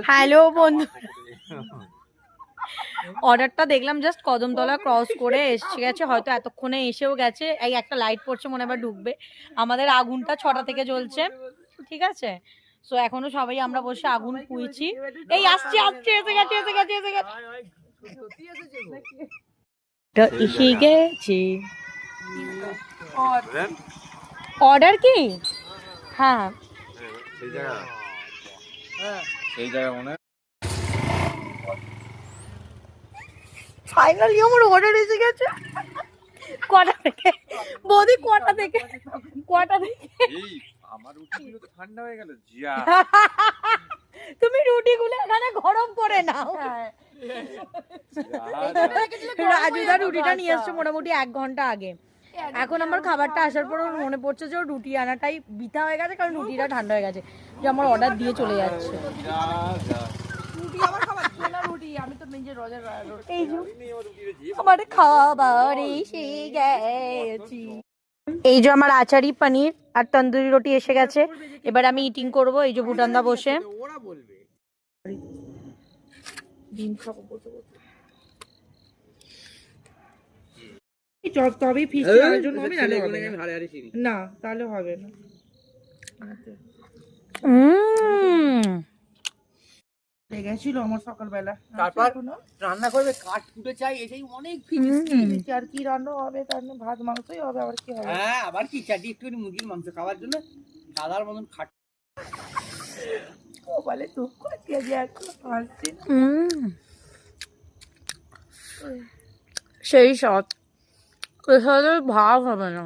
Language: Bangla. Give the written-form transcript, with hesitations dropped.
হ্যালো বন্ধু, অর্ডারটা দেখলাম জাস্ট কদমতলা ক্রস করে এসে গেছে, হয়তো এতক্ষণে এসেও গেছে। এই একটা লাইট পড়ছে, মনে হয় ঢুকবে। আমাদের আগুনটা 6টা থেকে জ্বলছে, ঠিক আছে। সো এখনো সবাই আমরা বসে আগুন পুইছি। এই আসছে আসছে, এসে গেছে এসে গেছে এসে গেছে এসে গেছে। অর্ডার কি? হ্যাঁ সেই জায়গা মনে ফাইনালি আমার অর্ডার এসে গেছে। কটা থেকে বৌদি? কটা থেকে? আমার রুটিগুলো তো ঠান্ডা হয়ে গেল জিয়া। তুমি রুটিগুলো এখানে গরম করে নাও। রাজুদা রুটিটা নিয়ে এসছে মোটামুটি 1 ঘন্টা আগে। এখন আমার খাবারটা আসার পর মনে পড়ছে যে রুটি আনাটাই বৃথা হয়ে গেছে, কারণ রুটিটা ঠান্ডা হয়ে গেছে, যে আমার অর্ডার দিয়ে চলে যাচ্ছে। আমার খাবার এসে গেছে। এই যে আমার আচারি পনির আর তন্দুরি রুটি এসে গেছে। এবার আমি ইটিং করব। এই যে ভুটানদা বসে ডিম খাবো বসে বসে। তবে ফিশ আয়োজন হবে না, তাহলে হবে না। গেছিল আমার সকালবেলা। তারপর রান্না করবে, কাঠ ফুটে চাই, এটাই অনেক ফিজিক্স। আর কি রান্না হবে? তার জন্য ভাত মাংসই হবে। আবার কি হবে? হ্যাঁ, আবার কি চাটি একটু মুরগির মাংস খাওয়ার জন্য সাদার মতন খাট। ও বলে তুই কোথায় গিয়ে আসছিস? সেই সব ভাব হবে না।